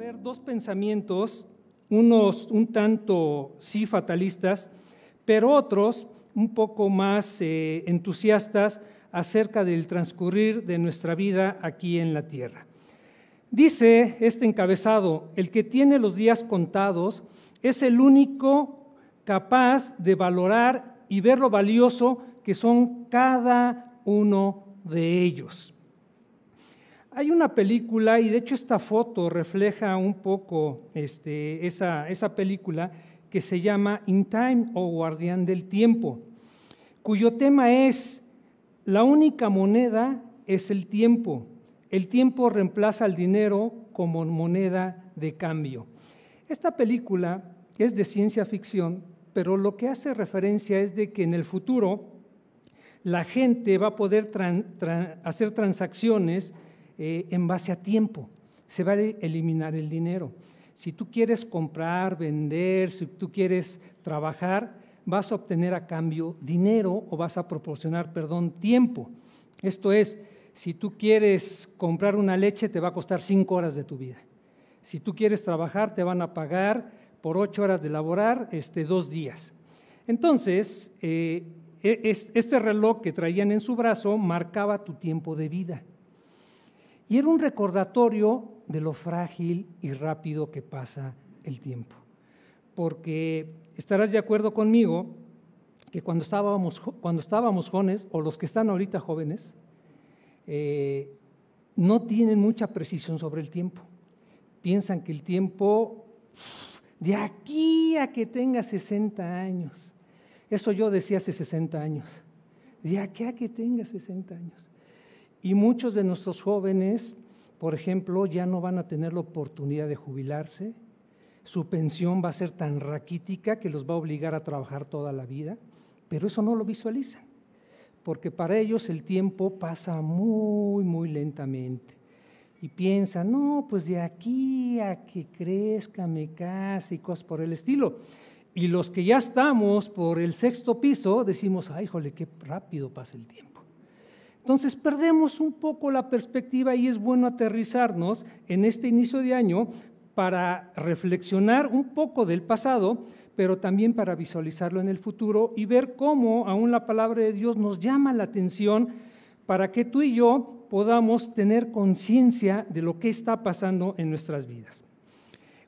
ver dos pensamientos, unos un tanto sí fatalistas, pero otros un poco más entusiastas acerca del transcurrir de nuestra vida aquí en la tierra. Dice este encabezado: el que tiene los días contados es el único capaz de valorar y ver lo valioso que son cada uno de ellos. Hay una película, y de hecho esta foto refleja un poco esa película, que se llama In Time o Guardián del Tiempo, cuyo tema es: la única moneda es el tiempo. El tiempo reemplaza al dinero como moneda de cambio. Esta película es de ciencia ficción, pero lo que hace referencia es de que en el futuro la gente va a poder hacer transacciones en base a tiempo. Se va a eliminar el dinero. Si tú quieres comprar, vender, si tú quieres trabajar, vas a obtener a cambio dinero o vas a proporcionar, tiempo. Esto es, si tú quieres comprar una leche, te va a costar 5 horas de tu vida. Si tú quieres trabajar, te van a pagar por 8 horas de laborar 2 días. Entonces, este reloj que traían en su brazo marcaba tu tiempo de vida. Y era un recordatorio de lo frágil y rápido que pasa el tiempo. Porque estarás de acuerdo conmigo que cuando estábamos jóvenes, o los que están ahorita jóvenes, no tienen mucha precisión sobre el tiempo. Piensan que el tiempo, de aquí a que tenga 60 años, eso yo decía hace 60 años, de aquí a que tenga 60 años. Y muchos de nuestros jóvenes, por ejemplo, ya no van a tener la oportunidad de jubilarse. Su pensión va a ser tan raquítica que los va a obligar a trabajar toda la vida, pero eso no lo visualizan, porque para ellos el tiempo pasa muy, muy lentamente. Y piensan, no, pues de aquí a que crezca, me case y cosas por el estilo. Y los que ya estamos por el 6º piso, decimos, ay, jole, qué rápido pasa el tiempo. Entonces perdemos un poco la perspectiva y es bueno aterrizarnos en este inicio de año para reflexionar un poco del pasado, pero también para visualizarlo en el futuro y ver cómo aún la palabra de Dios nos llama la atención para que tú y yo podamos tener conciencia de lo que está pasando en nuestras vidas.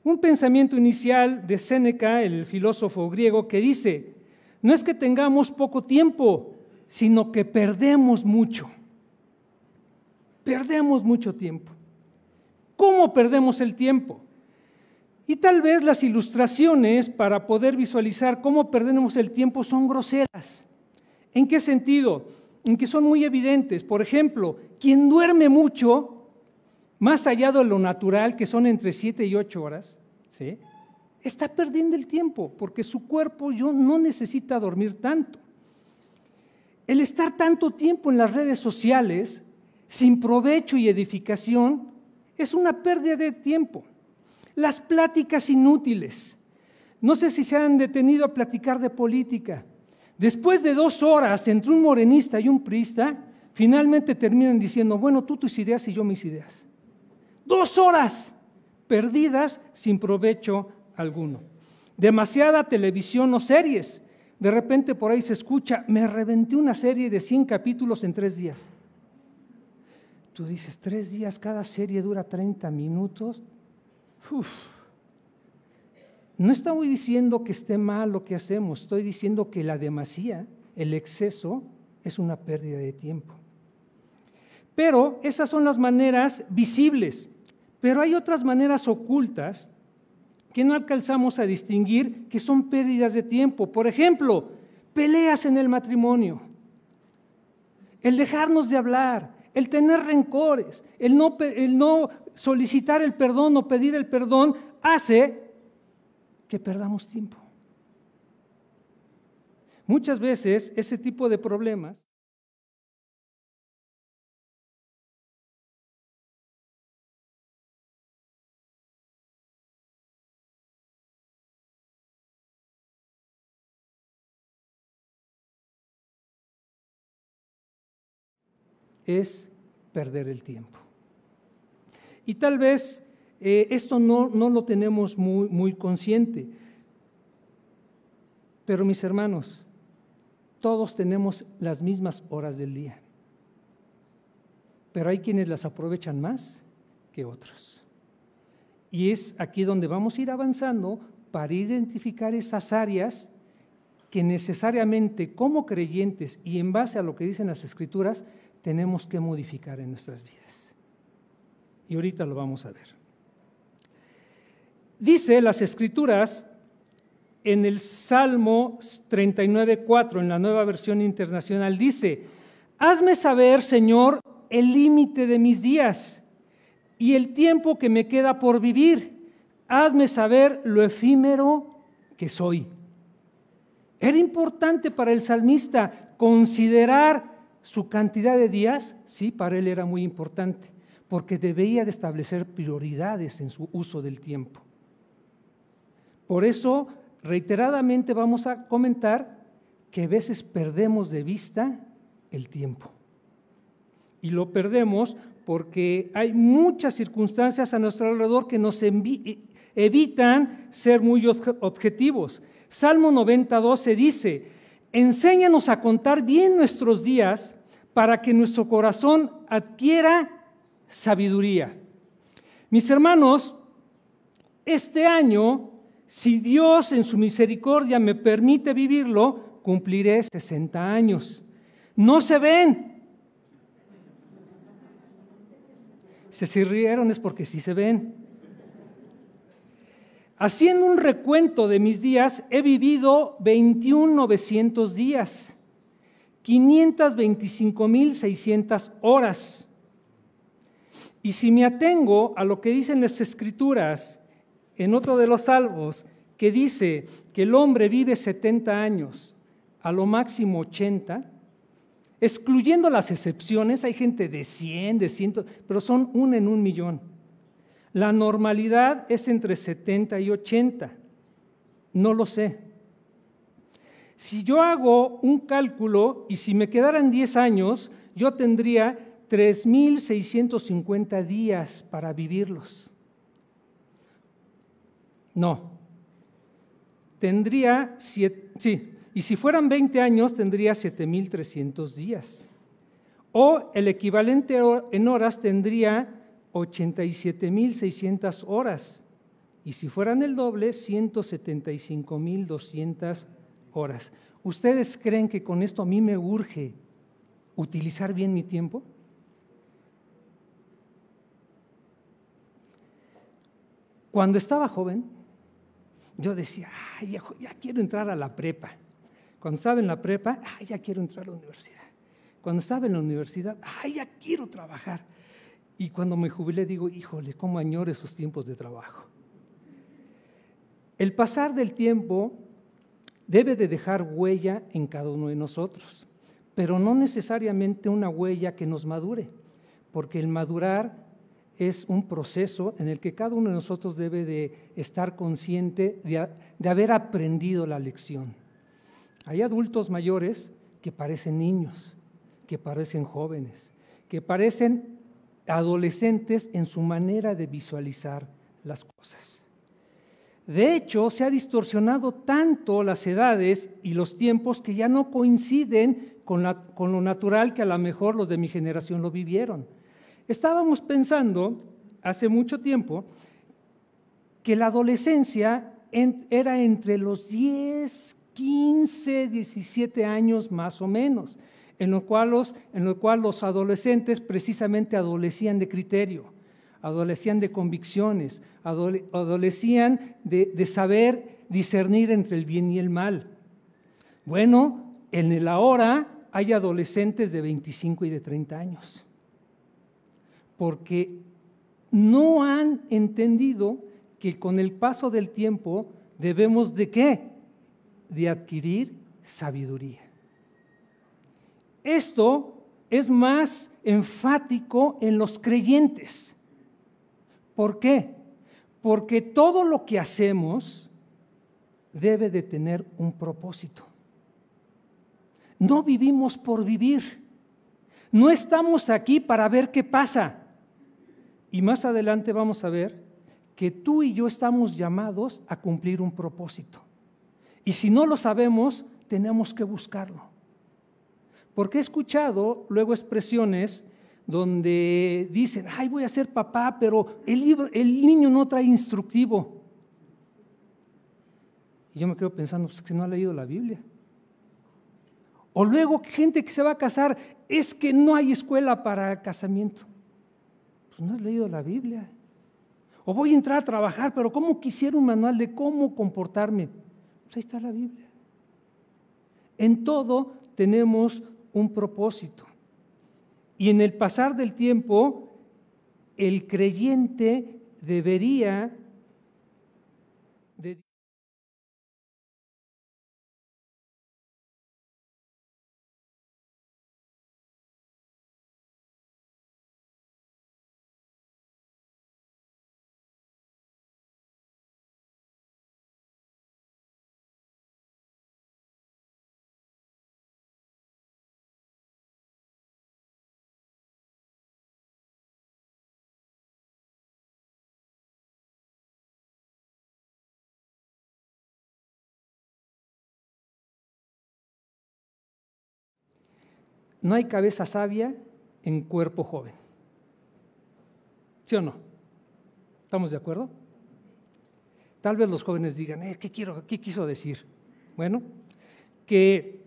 Un pensamiento inicial de Séneca, el filósofo griego, que dice: no es que tengamos poco tiempo, sino que perdemos mucho. Perdemos mucho tiempo. ¿Cómo perdemos el tiempo? Y tal vez las ilustraciones para poder visualizar cómo perdemos el tiempo son groseras. ¿En qué sentido? En que son muy evidentes. Por ejemplo, quien duerme mucho, más allá de lo natural, que son entre 7 y 8 horas, ¿sí?, está perdiendo el tiempo, porque su cuerpo no necesita dormir tanto. El estar tanto tiempo en las redes sociales, sin provecho y edificación, es una pérdida de tiempo. Las pláticas inútiles. No sé si se han detenido a platicar de política. Después de 2 horas entre un morenista y un priista, finalmente terminan diciendo, bueno, tú tus ideas y yo mis ideas. 2 horas perdidas sin provecho alguno. Demasiada televisión o series. De repente por ahí se escucha, me reventé una serie de 100 capítulos en 3 días. Tú dices, 3 días, cada serie dura 30 minutos. Uf. No estoy diciendo que esté mal lo que hacemos, estoy diciendo que la demasía, el exceso, es una pérdida de tiempo. Pero esas son las maneras visibles, pero hay otras maneras ocultas que no alcanzamos a distinguir, que son pérdidas de tiempo. Por ejemplo, peleas en el matrimonio, el dejarnos de hablar, el tener rencores, el no solicitar el perdón o pedir el perdón, hace que perdamos tiempo. Muchas veces ese tipo de problemas es perder el tiempo. Y tal vez Esto no lo tenemos muy consciente. Pero mis hermanos, todos tenemos las mismas horas del día. Pero hay quienes las aprovechan más que otros. Y es aquí donde vamos a ir avanzando para identificar esas áreas que necesariamente como creyentes y en base a lo que dicen las Escrituras, tenemos que modificar en nuestras vidas. Y ahorita lo vamos a ver. Dice las Escrituras en el Salmo 39:4, en la Nueva Versión Internacional, dice: hazme saber, Señor, el límite de mis días y el tiempo que me queda por vivir. Hazme saber lo efímero que soy. ¿Era importante para el salmista considerar su cantidad de días? Sí, para él era muy importante, porque debía de establecer prioridades en su uso del tiempo. Por eso, reiteradamente vamos a comentar que a veces perdemos de vista el tiempo. Y lo perdemos porque hay muchas circunstancias a nuestro alrededor que nos evitan ser muy objetivos. Salmo 90:12 dice: enséñanos a contar bien nuestros días para que nuestro corazón adquiera sabiduría. Mis hermanos, este año, si Dios en su misericordia me permite vivirlo, cumpliré 60 años. No se ven. Si se rieron es porque sí se ven. Haciendo un recuento de mis días, he vivido 21,900 días, 525,600 horas. Y si me atengo a lo que dicen las Escrituras, en otro de los salmos, que dice que el hombre vive 70 años, a lo máximo 80, excluyendo las excepciones, hay gente de 100, de 100, pero son 1 en 1,000,000. La normalidad es entre 70 y 80, no lo sé. Si yo hago un cálculo y si me quedaran 10 años, yo tendría 3,650 días para vivirlos. No, tendría, y si fueran 20 años, tendría 7,300 días. O el equivalente en horas tendría 87,600 horas. Y si fueran el doble, 175,200 horas. ¿Ustedes creen que con esto a mí me urge utilizar bien mi tiempo? Cuando estaba joven, yo decía: ay, ya quiero entrar a la prepa. Cuando estaba en la prepa, ay, ya quiero entrar a la universidad. Cuando estaba en la universidad, ay, ya quiero trabajar. Y cuando me jubilé digo: híjole, cómo añoro esos tiempos de trabajo. El pasar del tiempo debe de dejar huella en cada uno de nosotros, pero no necesariamente una huella que nos madure, porque el madurar es un proceso en el que cada uno de nosotros debe de estar consciente de haber aprendido la lección. Hay adultos mayores que parecen niños, que parecen jóvenes, que parecen adolescentes en su manera de visualizar las cosas. De hecho, se ha distorsionado tanto las edades y los tiempos que ya no coinciden con lo natural que a lo mejor los de mi generación lo vivieron. Estábamos pensando hace mucho tiempo que la adolescencia era entre los 10, 15, 17 años más o menos, en lo cual los adolescentes precisamente adolecían de criterio, adolecían de convicciones, adolecían de saber discernir entre el bien y el mal. Bueno, en el ahora hay adolescentes de 25 y de 30 años, porque no han entendido que con el paso del tiempo debemos ¿de qué? De adquirir sabiduría. Esto es más enfático en los creyentes. ¿Por qué? Porque todo lo que hacemos debe de tener un propósito. No vivimos por vivir. No estamos aquí para ver qué pasa. Y más adelante vamos a ver que tú y yo estamos llamados a cumplir un propósito. Y si no lo sabemos, tenemos que buscarlo. Porque he escuchado luego expresiones donde dicen, ay, voy a ser papá, pero el niño no trae instructivo. Y yo me quedo pensando, pues que no ha leído la Biblia. O luego gente que se va a casar, es que no hay escuela para casamiento. Pues no has leído la Biblia. O voy a entrar a trabajar, pero ¿cómo quisiera un manual de cómo comportarme? Pues ahí está la Biblia. En todo tenemos un propósito. Y en el pasar del tiempo, el creyente debería de no hay cabeza sabia en cuerpo joven. ¿Sí o no? ¿Estamos de acuerdo? Tal vez los jóvenes digan, ¿qué quiso decir? Bueno, que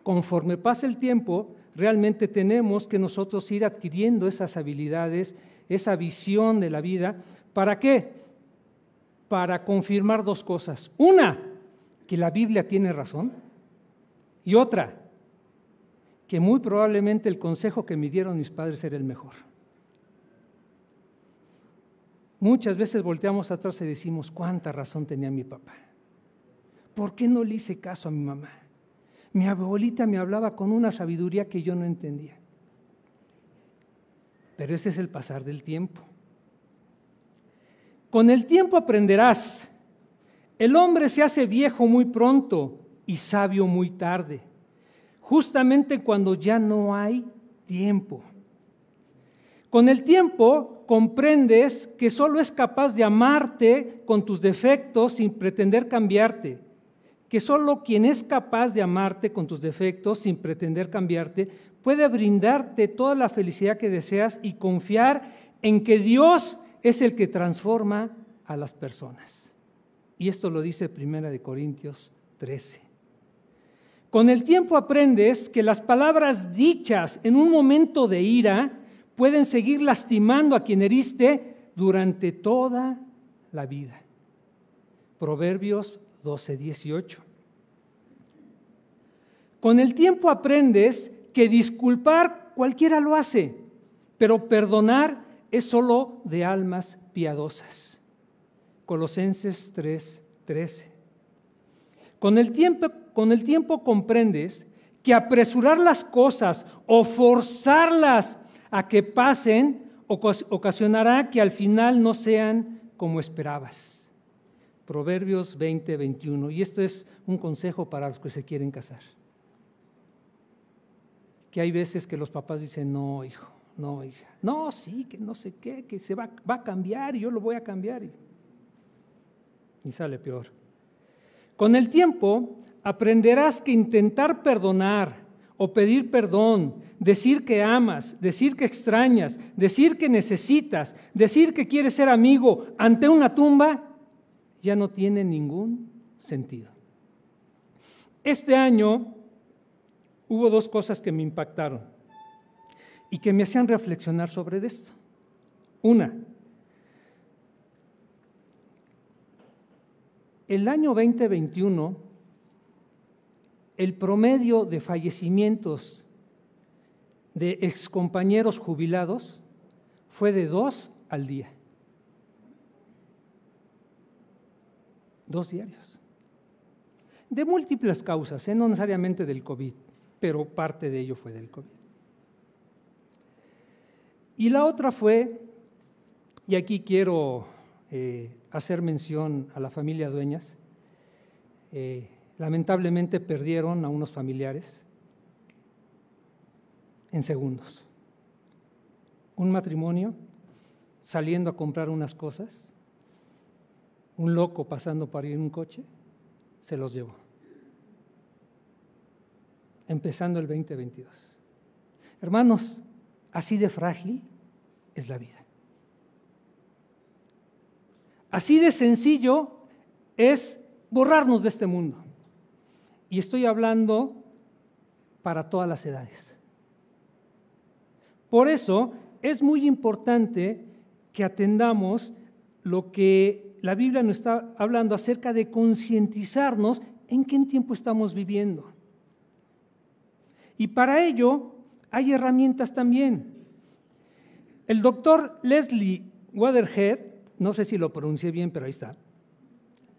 conforme pasa el tiempo, realmente tenemos que nosotros ir adquiriendo esas habilidades, esa visión de la vida. ¿Para qué? Para confirmar dos cosas. Una, que la Biblia tiene razón. Y otra, que muy probablemente el consejo que me dieron mis padres era el mejor. Muchas veces volteamos atrás y decimos, ¿cuánta razón tenía mi papá? ¿Por qué no le hice caso a mi mamá? Mi abuelita me hablaba con una sabiduría que yo no entendía. Pero ese es el pasar del tiempo. Con el tiempo aprenderás. El hombre se hace viejo muy pronto y sabio muy tarde, justamente cuando ya no hay tiempo. Con el tiempo comprendes que solo es capaz de amarte con tus defectos sin pretender cambiarte, que solo quien es capaz de amarte con tus defectos sin pretender cambiarte puede brindarte toda la felicidad que deseas y confiar en que Dios es el que transforma a las personas. Y esto lo dice 1 Corintios 13. Con el tiempo aprendes que las palabras dichas en un momento de ira pueden seguir lastimando a quien heriste durante toda la vida. Proverbios 12:18. Con el tiempo aprendes que disculpar cualquiera lo hace, pero perdonar es solo de almas piadosas. Colosenses 3:13. Con el tiempo comprendes que apresurar las cosas o forzarlas a que pasen ocasionará que al final no sean como esperabas. Proverbios 20:21. Y esto es un consejo para los que se quieren casar. Que hay veces que los papás dicen, no, hijo, no, hija, no, sí, que no sé qué, que se va a cambiar y yo lo voy a cambiar. Y sale peor. Con el tiempo aprenderás que intentar perdonar o pedir perdón, decir que amas, decir que extrañas, decir que necesitas, decir que quieres ser amigo ante una tumba, ya no tiene ningún sentido. Este año hubo dos cosas que me impactaron y que me hacían reflexionar sobre esto. Una, el año 2021, el promedio de fallecimientos de excompañeros jubilados fue de 2 al día. 2 diarios. De múltiples causas, no necesariamente del COVID, pero parte de ello fue del COVID. Y la otra fue, y aquí quiero hacer mención a la familia Dueñas, lamentablemente perdieron a unos familiares en segundos. Un matrimonio saliendo a comprar unas cosas un loco pasando por ahí en un coche, se los llevó. Empezando el 2022. Hermanos, así de frágil es la vida. Así de sencillo es borrarnos de este mundo. Y estoy hablando para todas las edades. Por eso es muy importante que atendamos lo que la Biblia nos está hablando acerca de concientizarnos en qué tiempo estamos viviendo. Y para ello hay herramientas también. El doctor Leslie Weatherhead, no sé si lo pronuncié bien, pero ahí está,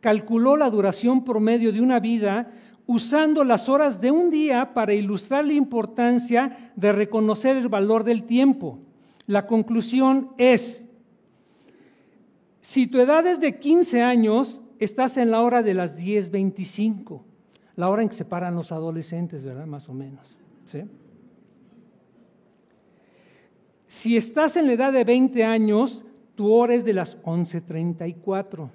calculó la duración promedio de una vida usando las horas de un día para ilustrar la importancia de reconocer el valor del tiempo. La conclusión es, si tu edad es de 15 años, estás en la hora de las 10:25, la hora en que se paran los adolescentes, ¿verdad? Más o menos, ¿sí? Si estás en la edad de 20 años, tu hora es de las 11:34.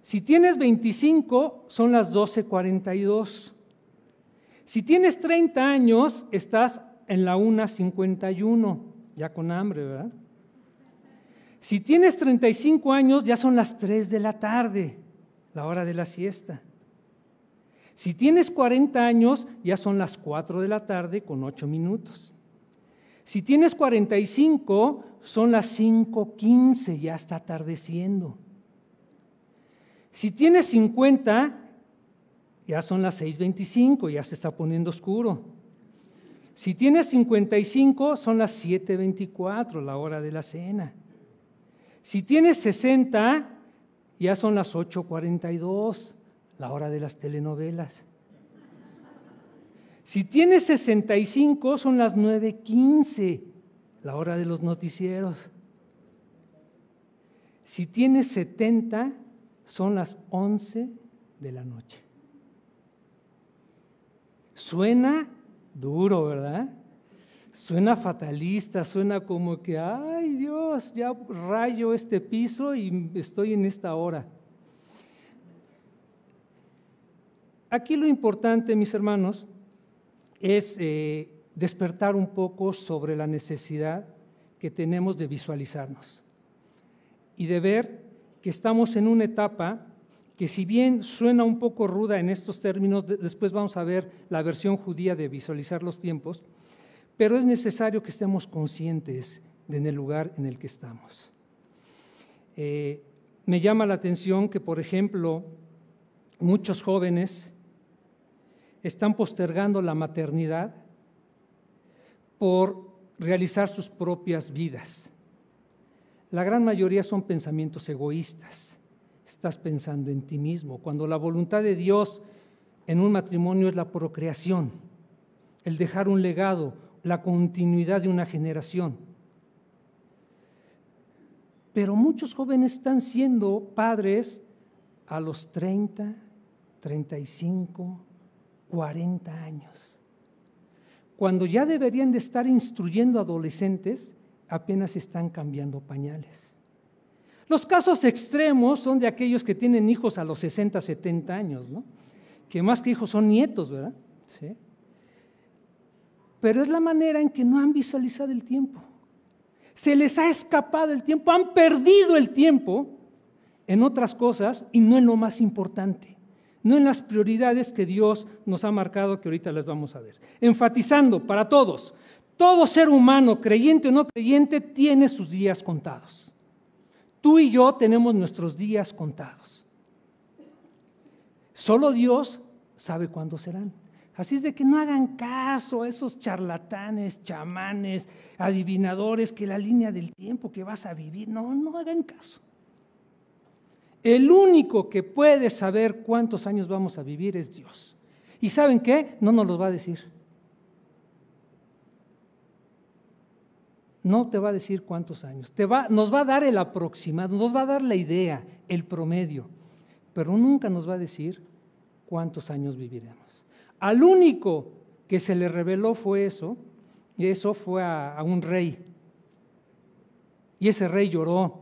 Si tienes 25, son las 12:42. Si tienes 30 años, estás en la 1:51, ya con hambre, ¿verdad? Si tienes 35 años, ya son las 3 de la tarde, la hora de la siesta. Si tienes 40 años, ya son las 4 de la tarde con 8 minutos. Si tienes 45, son las 5:15, ya está atardeciendo. Si tienes 50, ya son las 6:25, ya se está poniendo oscuro. Si tienes 55, son las 7:24, la hora de la cena. Si tienes 60, ya son las 8:42, la hora de las telenovelas. Si tienes 65, son las 9:15, la hora de los noticieros. Si tienes 70, son las 11 de la noche. Suena duro, ¿verdad? Suena fatalista, suena como que, ay Dios, ya rayo este piso y estoy en esta hora. Aquí lo importante, mis hermanos, es despertar un poco sobre la necesidad que tenemos de visualizarnos y de ver que estamos en una etapa que, si bien suena un poco ruda en estos términos, después vamos a ver la versión judía de visualizar los tiempos, pero es necesario que estemos conscientes en el lugar en el que estamos. Me llama la atención que, por ejemplo, muchos jóvenes están postergando la maternidad por realizar sus propias vidas. La gran mayoría son pensamientos egoístas. Estás pensando en ti mismo, cuando la voluntad de Dios en un matrimonio es la procreación, el dejar un legado, la continuidad de una generación. Pero muchos jóvenes están siendo padres a los 30, 35, 40 años, cuando ya deberían de estar instruyendo a adolescentes, apenas están cambiando pañales. Los casos extremos son de aquellos que tienen hijos a los 60, 70 años, ¿no? Que más que hijos son nietos, ¿verdad? ¿Sí? Pero es la manera en que no han visualizado el tiempo. Se les ha escapado el tiempo, han perdido el tiempo en otras cosas y no en lo más importante, no en las prioridades que Dios nos ha marcado, que ahorita las vamos a ver. Enfatizando para todos, todo ser humano, creyente o no creyente, tiene sus días contados. Tú y yo tenemos nuestros días contados. Solo Dios sabe cuándo serán. Así es de que no hagan caso a esos charlatanes, chamanes, adivinadores, que la línea del tiempo que vas a vivir, no hagan caso. El único que puede saber cuántos años vamos a vivir es Dios. ¿Y saben qué? No nos los va a decir. No te va a decir cuántos años. Nos va a dar el aproximado, nos va a dar la idea, el promedio, pero nunca nos va a decir cuántos años viviremos. Al único que se le reveló fue eso, y eso fue a un rey. Y ese rey lloró.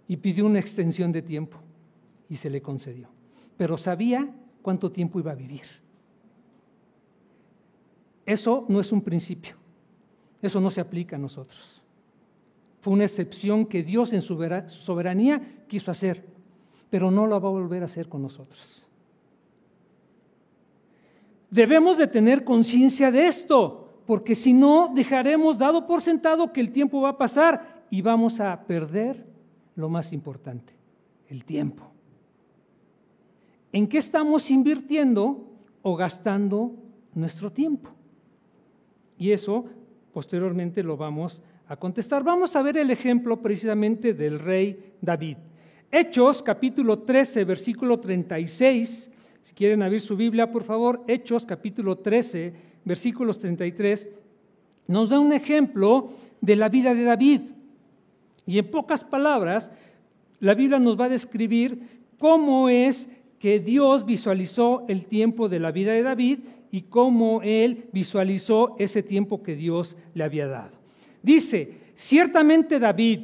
y pidió una extensión de tiempo y se le concedió. Pero sabía cuánto tiempo iba a vivir. Eso no es un principio, eso no se aplica a nosotros. Fue una excepción que Dios en su soberanía quiso hacer, pero no lo va a volver a hacer con nosotros. Debemos de tener conciencia de esto, porque si no, dejaremos dado por sentado que el tiempo va a pasar y vamos a perder lo más importante, el tiempo. ¿En qué estamos invirtiendo o gastando nuestro tiempo? Y eso posteriormente lo vamos a contestar. Vamos a ver el ejemplo precisamente del rey David. Hechos capítulo 13, versículo 36. Si quieren abrir su Biblia, por favor, Hechos capítulo 13, versículos 33, nos da un ejemplo de la vida de David. Y en pocas palabras, la Biblia nos va a describir cómo es que Dios visualizó el tiempo de la vida de David y cómo él visualizó ese tiempo que Dios le había dado. Dice, ciertamente David,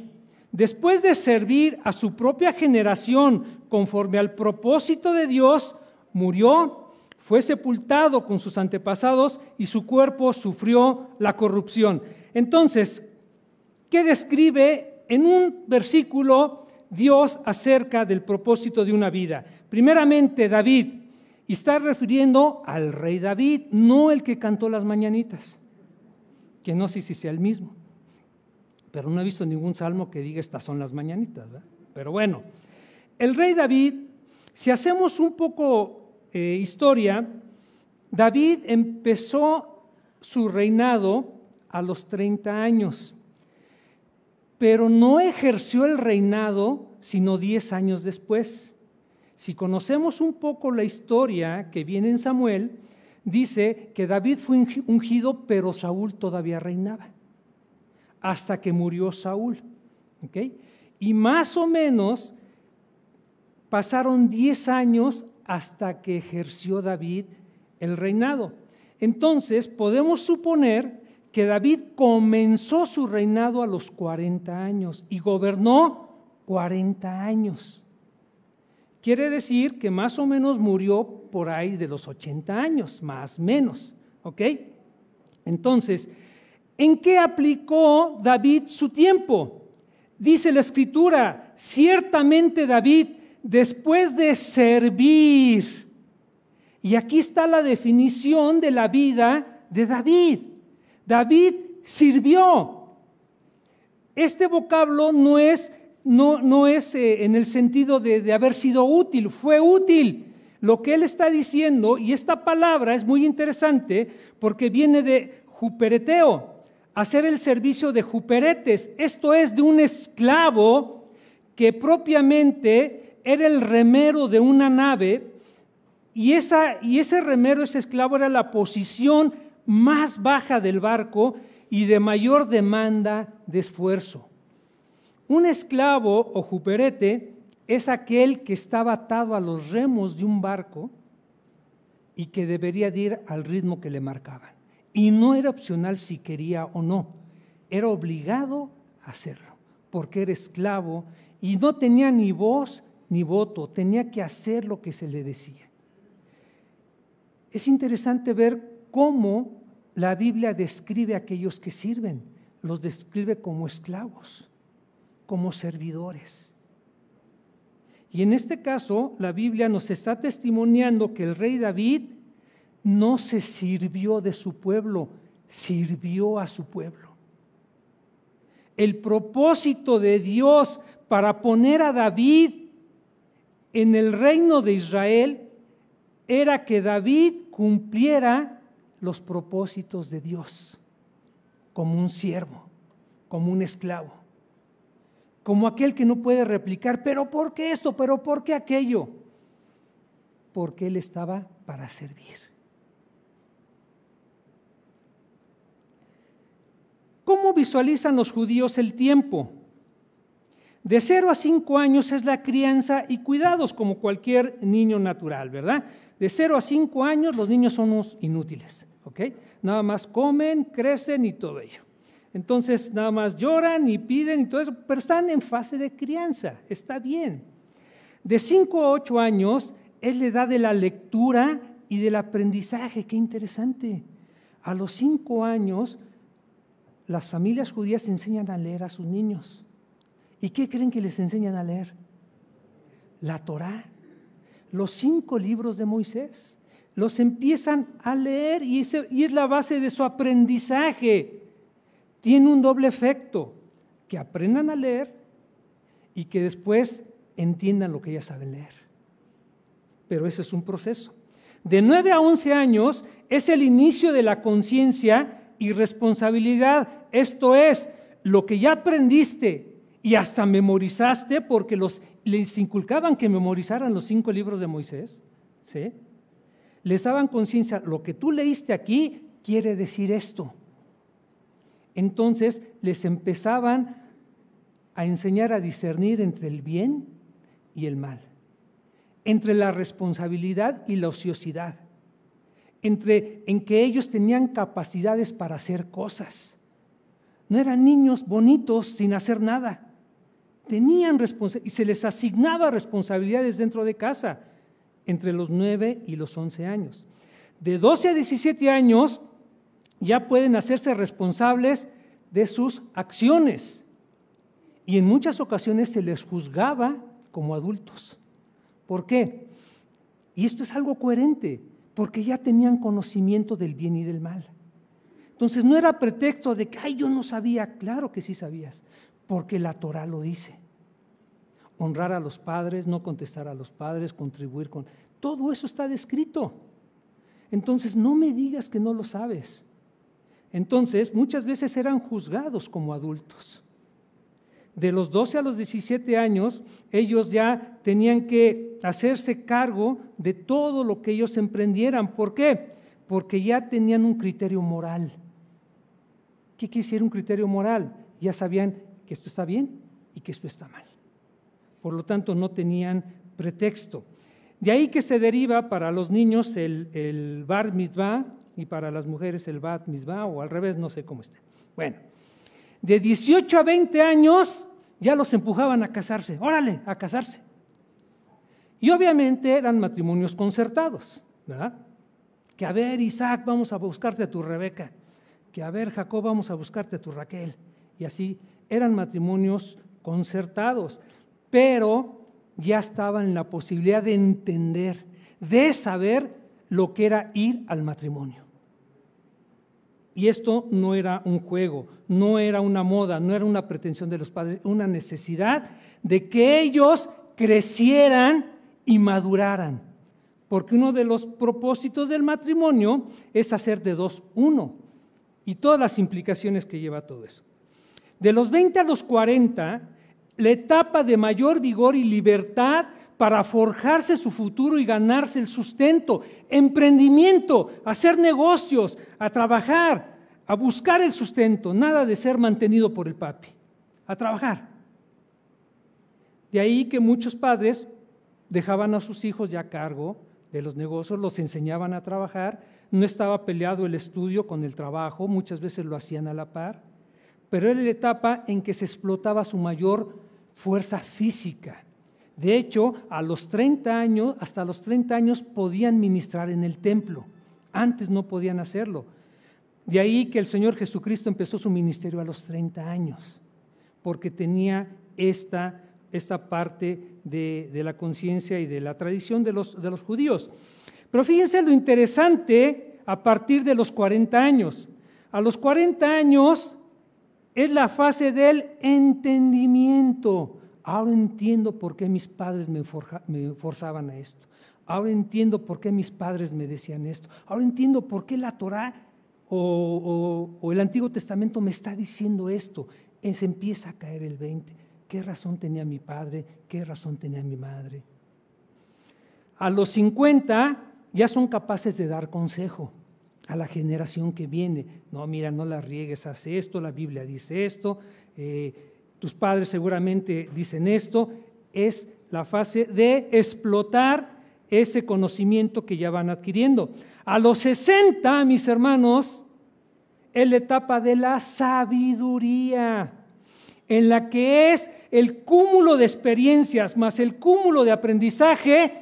después de servir a su propia generación conforme al propósito de Dios, murió, fue sepultado con sus antepasados y su cuerpo sufrió la corrupción. Entonces, ¿qué describe en un versículo Dios acerca del propósito de una vida? Primeramente, David, y está refiriendo al rey David, no el que cantó las mañanitas, que no sé si sea el mismo, pero no he visto ningún salmo que diga estas son las mañanitas, ¿verdad? Pero bueno, el rey David, si hacemos un poco historia, David empezó su reinado a los 30 años, pero no ejerció el reinado sino 10 años después. Si conocemos un poco la historia que viene en Samuel, dice que David fue ungido, pero Saúl todavía reinaba, hasta que murió Saúl. ¿Okay? Y más o menos pasaron 10 años hasta que ejerció David el reinado. Entonces podemos suponer que David comenzó su reinado a los 40 años y gobernó 40 años. Quiere decir que más o menos murió por ahí de los 80 años, más o menos. ¿Ok? Entonces, ¿en qué aplicó David su tiempo? Dice la Escritura, ciertamente David, después de servir, y aquí está la definición de la vida de David. David sirvió. Este vocablo no es en el sentido de haber sido útil, fue útil. Lo que él está diciendo, y esta palabra es muy interesante porque viene de jupereteo, hacer el servicio de juperetes. Esto es de un esclavo que propiamente era el remero de una nave, y ese remero, ese esclavo, era la posición más baja del barco y de mayor demanda de esfuerzo. Un esclavo o juperete es aquel que estaba atado a los remos de un barco y que debería de ir al ritmo que le marcaban. Y no era opcional si quería o no, era obligado a hacerlo, porque era esclavo y no tenía ni voz ni voto, tenía que hacer lo que se le decía. Es interesante ver cómo la Biblia describe a aquellos que sirven, los describe como esclavos, como servidores. Y en este caso, la Biblia nos está testimoniando que el rey David no se sirvió de su pueblo, sirvió a su pueblo. El propósito de Dios para poner a David en el reino de Israel era que David cumpliera los propósitos de Dios como un siervo, como un esclavo, como aquel que no puede replicar, pero ¿por qué esto? ¿Pero por qué aquello? Porque él estaba para servir. ¿Cómo visualizan los judíos el tiempo? De 0 a 5 años es la crianza y cuidados como cualquier niño natural, ¿verdad? De 0 a 5 años los niños son unos inútiles, ¿ok? Nada más comen, crecen y todo ello. Entonces nada más lloran y piden y todo eso, pero están en fase de crianza, está bien. De 5 a 8 años es la edad de la lectura y del aprendizaje, qué interesante. A los 5 años las familias judías enseñan a leer a sus niños. ¿Y qué creen que les enseñan a leer? La Torá, los 5 libros de Moisés. Los empiezan a leer y es la base de su aprendizaje. Tiene un doble efecto, que aprendan a leer y que después entiendan lo que ya saben leer. Pero ese es un proceso. De 9 a 11 años es el inicio de la conciencia y responsabilidad. Esto es, lo que ya aprendiste y hasta memorizaste, porque les inculcaban que memorizaran los 5 libros de Moisés, ¿sí? Les daban conciencia, lo que tú leíste aquí quiere decir esto. Entonces les empezaban a enseñar a discernir entre el bien y el mal, entre la responsabilidad y la ociosidad, en que ellos tenían capacidades para hacer cosas. No eran niños bonitos sin hacer nada. Tenían responsabilidad y se les asignaba responsabilidades dentro de casa entre los 9 y los 11 años. De 12 a 17 años ya pueden hacerse responsables de sus acciones y en muchas ocasiones se les juzgaba como adultos. ¿Por qué? Y esto es algo coherente, porque ya tenían conocimiento del bien y del mal. Entonces no era pretexto de que, ay, yo no sabía. Claro que sí sabías, porque la Torá lo dice. Honrar a los padres, no contestar a los padres, contribuir con... Todo eso está descrito. Entonces no me digas que no lo sabes. Entonces muchas veces eran juzgados como adultos. De los 12 a los 17 años, ellos ya tenían que hacerse cargo de todo lo que ellos emprendieran. ¿Por qué? Porque ya tenían un criterio moral. ¿Qué quiere decir un criterio moral? Ya sabían que esto está bien y que esto está mal. Por lo tanto, no tenían pretexto. De ahí que se deriva para los niños el bar mitzvah y para las mujeres el bat mitzvah, o al revés, no sé cómo está. Bueno, de 18 a 20 años ya los empujaban a casarse. ¡Órale, a casarse! Y obviamente eran matrimonios concertados, ¿verdad? Que a ver, Isaac, vamos a buscarte a tu Rebeca. Que a ver, Jacob, vamos a buscarte a tu Raquel. Y así eran matrimonios concertados, pero ya estaban en la posibilidad de entender, de saber lo que era ir al matrimonio. Y esto no era un juego, no era una moda, no era una pretensión de los padres, una necesidad de que ellos crecieran y maduraran. Porque uno de los propósitos del matrimonio es hacer de 2 uno, y todas las implicaciones que lleva todo eso. De los 20 a los 40, la etapa de mayor vigor y libertad para forjarse su futuro y ganarse el sustento, emprendimiento, hacer negocios, a trabajar, a buscar el sustento, nada de ser mantenido por el papi, a trabajar. De ahí que muchos padres dejaban a sus hijos ya a cargo de los negocios, los enseñaban a trabajar, no estaba peleado el estudio con el trabajo, muchas veces lo hacían a la par, pero era la etapa en que se explotaba su mayor fuerza física. De hecho, a los 30 años, hasta los 30 años podían ministrar en el templo, antes no podían hacerlo. De ahí que el Señor Jesucristo empezó su ministerio a los 30 años, porque tenía esta parte de la conciencia y de la tradición de los judíos. Pero fíjense lo interesante a partir de los 40 años. A los 40 años es la fase del entendimiento. Ahora entiendo por qué mis padres me forzaban a esto. Ahora entiendo por qué mis padres me decían esto. Ahora entiendo por qué la Torá o el Antiguo Testamento me está diciendo esto. Se empieza a caer el 20. ¿Qué razón tenía mi padre? ¿Qué razón tenía mi madre? A los 50 ya son capaces de dar consejo a la generación que viene. No, mira, no la riegues, haz esto, la Biblia dice esto, tus padres seguramente dicen esto. Es la fase de explotar ese conocimiento que ya van adquiriendo. A los 60, mis hermanos, es la etapa de la sabiduría, en la que es el cúmulo de experiencias más el cúmulo de aprendizaje,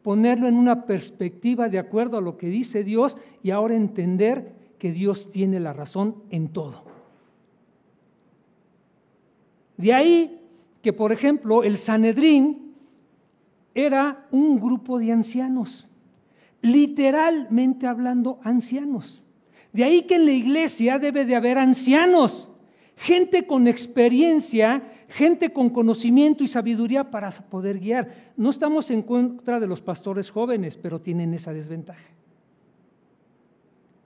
ponerlo en una perspectiva de acuerdo a lo que dice Dios y ahora entender que Dios tiene la razón en todo. De ahí que, por ejemplo, el Sanedrín era un grupo de ancianos, literalmente hablando ancianos. De ahí que en la iglesia debe de haber ancianos, gente con experiencia, gente con conocimiento y sabiduría para poder guiar. No estamos en contra de los pastores jóvenes, pero tienen esa desventaja,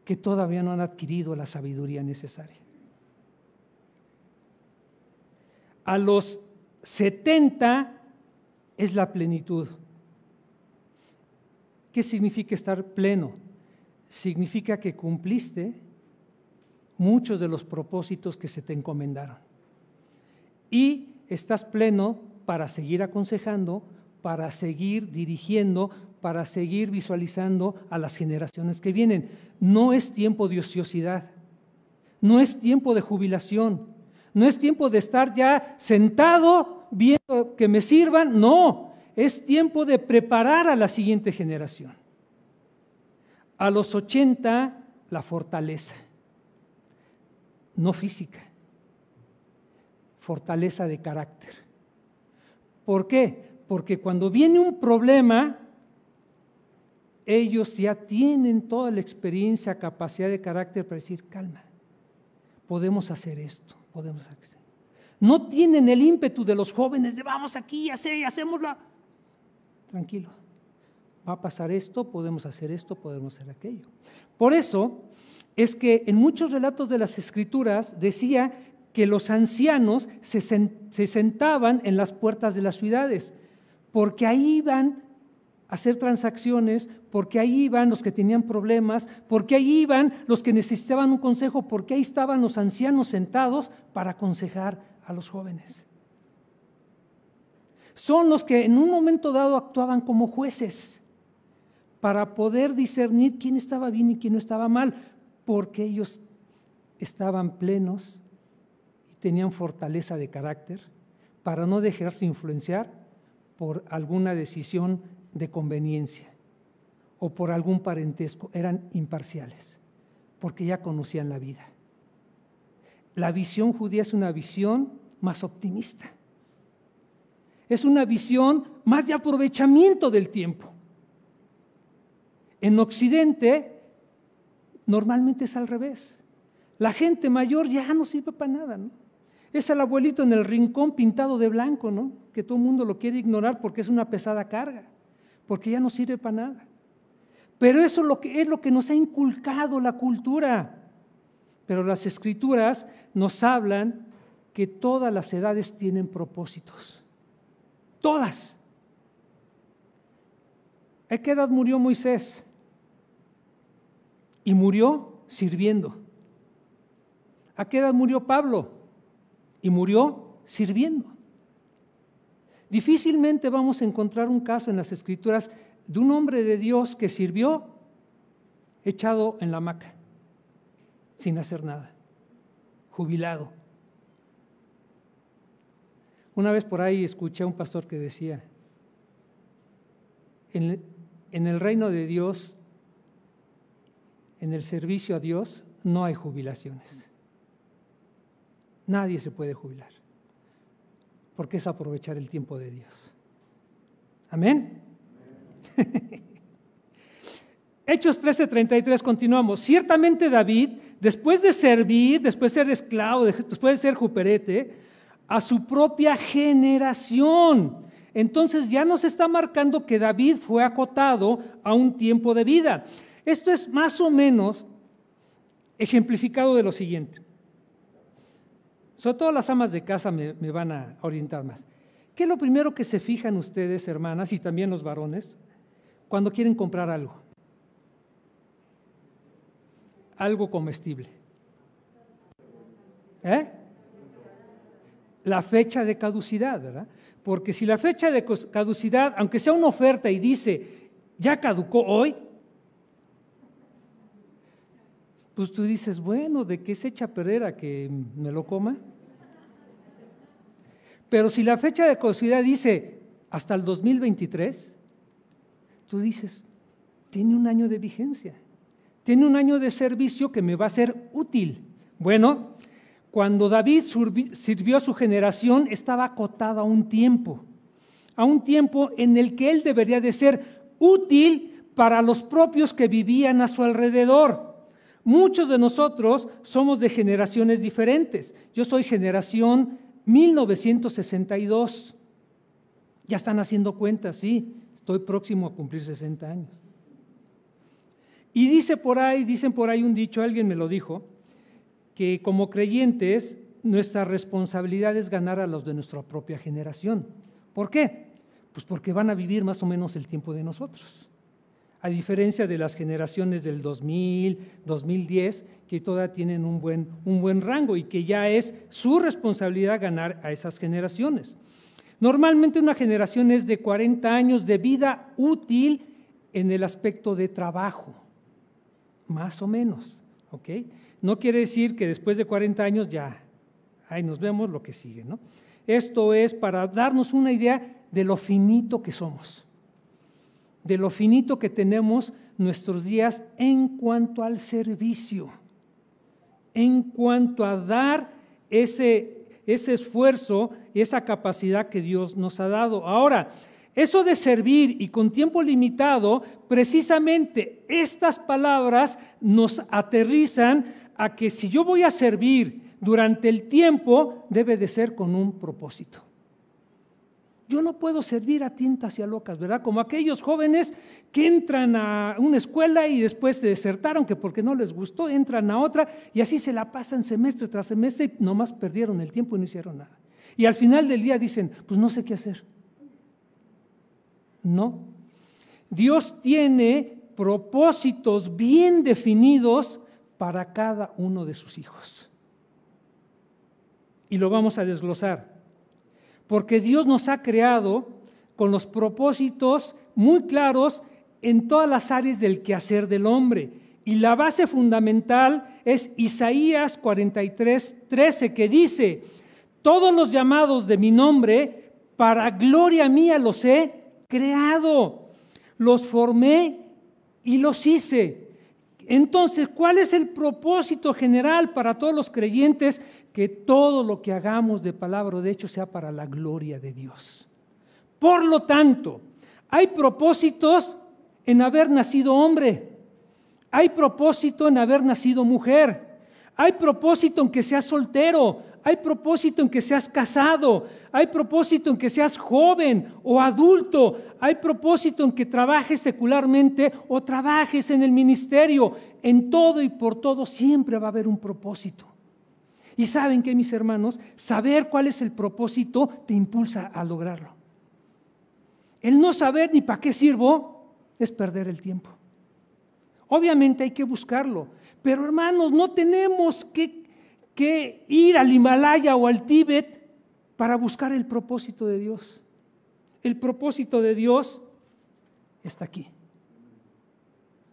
que todavía no han adquirido la sabiduría necesaria. A los 70 es la plenitud. ¿Qué significa estar pleno? Significa que cumpliste muchos de los propósitos que se te encomendaron. Y estás pleno para seguir aconsejando, para seguir dirigiendo, para seguir visualizando a las generaciones que vienen. No es tiempo de ociosidad, no es tiempo de jubilación, no es tiempo de estar ya sentado viendo que me sirvan, no, es tiempo de preparar a la siguiente generación. A los 80, la fortaleza, no física, fortaleza de carácter. ¿Por qué? Porque cuando viene un problema, ellos ya tienen toda la experiencia, capacidad de carácter para decir, calma, podemos hacer esto, podemos hacer esto. No tienen el ímpetu de los jóvenes de vamos aquí, hacémoslo. Tranquilo, va a pasar esto, podemos hacer aquello. Por eso es que en muchos relatos de las Escrituras decía que los ancianos se sentaban en las puertas de las ciudades, porque ahí iban a hacer transacciones, porque ahí iban los que tenían problemas, porque ahí iban los que necesitaban un consejo, porque ahí estaban los ancianos sentados para aconsejar a los jóvenes. Son los que en un momento dado actuaban como jueces para poder discernir quién estaba bien y quién no estaba mal, porque ellos estaban plenos y tenían fortaleza de carácter para no dejarse influenciar por alguna decisión de conveniencia o por algún parentesco. Eran imparciales porque ya conocían la vida. La visión judía es una visión más optimista, es una visión más de aprovechamiento del tiempo. En Occidente normalmente es al revés. La gente mayor ya no sirve para nada, ¿no? Es el abuelito en el rincón pintado de blanco, ¿no? Que todo el mundo lo quiere ignorar porque es una pesada carga, porque ya no sirve para nada. Pero eso es lo que nos ha inculcado la cultura. Pero las Escrituras nos hablan que todas las edades tienen propósitos. Todas. ¿A qué edad murió Moisés? Y murió sirviendo. ¿A qué edad murió Pablo? Y murió sirviendo. Difícilmente vamos a encontrar un caso en las Escrituras de un hombre de Dios que sirvió echado en la hamaca, sin hacer nada, jubilado. Una vez por ahí escuché a un pastor que decía, en el reino de Dios, en el servicio a Dios, no hay jubilaciones. Nadie se puede jubilar, porque es aprovechar el tiempo de Dios. ¿Amén? Hechos 13:33, continuamos. Ciertamente David, después de servir, después de ser esclavo, después de ser juperete, a su propia generación. Entonces ya nos está marcando que David fue acotado a un tiempo de vida. Esto es más o menos ejemplificado de lo siguiente. Sobre todo las amas de casa me van a orientar más. ¿Qué es lo primero que se fijan ustedes, hermanas, y también los varones, cuando quieren comprar algo? Algo comestible. La fecha de caducidad, ¿verdad? Porque si la fecha de caducidad, aunque sea una oferta y dice, ya caducó hoy, pues tú dices, bueno, ¿de qué se echa a perder a que me lo coma? Pero si la fecha de caducidad dice hasta el 2023, tú dices, tiene un año de vigencia, tiene un año de servicio que me va a ser útil. Bueno, cuando David sirvió a su generación, estaba acotado a un tiempo en el que él debería de ser útil para los propios que vivían a su alrededor. Muchos de nosotros somos de generaciones diferentes. Yo soy generación 1962. Ya están haciendo cuentas, sí, estoy próximo a cumplir 60 años. Y dicen por ahí un dicho, alguien me lo dijo, que como creyentes nuestra responsabilidad es ganar a los de nuestra propia generación. ¿Por qué? Pues porque van a vivir más o menos el tiempo de nosotros. A diferencia de las generaciones del 2000, 2010, que todavía tienen un buen rango y que ya es su responsabilidad ganar a esas generaciones. Normalmente una generación es de 40 años de vida útil en el aspecto de trabajo, más o menos, ¿ok? No quiere decir que después de 40 años ya, ahí nos vemos lo que sigue, ¿no? Esto es para darnos una idea de lo finito que somos, de lo finito que tenemos nuestros días en cuanto al servicio, en cuanto a dar ese esfuerzo y esa capacidad que Dios nos ha dado. Ahora, eso de servir y con tiempo limitado, precisamente estas palabras nos aterrizan a que si yo voy a servir durante el tiempo, debe de ser con un propósito. Yo no puedo servir a tientas y a locas, ¿verdad? Como aquellos jóvenes que entran a una escuela y después se desertaron, que porque no les gustó, entran a otra y así se la pasan semestre tras semestre y nomás perdieron el tiempo y no hicieron nada. Y al final del día dicen, pues no sé qué hacer. No. Dios tiene propósitos bien definidos para cada uno de sus hijos. Y lo vamos a desglosar. Porque Dios nos ha creado con los propósitos muy claros en todas las áreas del quehacer del hombre. Y la base fundamental es Isaías 43:13, que dice, todos los llamados de mi nombre, para gloria mía los he creado, los formé y los hice. Entonces, ¿cuál es el propósito general para todos los creyentes? Que todo lo que hagamos de palabra o de hecho sea para la gloria de Dios. Por lo tanto, hay propósitos en haber nacido hombre, hay propósito en haber nacido mujer, hay propósito en que seas soltero, hay propósito en que seas casado, hay propósito en que seas joven o adulto, hay propósito en que trabajes secularmente o trabajes en el ministerio. En todo y por todo siempre va a haber un propósito. Y ¿saben qué, mis hermanos? Saber cuál es el propósito te impulsa a lograrlo. El no saber ni para qué sirvo es perder el tiempo. Obviamente hay que buscarlo, pero hermanos, no tenemos que ir al Himalaya o al Tíbet para buscar el propósito de Dios. El propósito de Dios está aquí.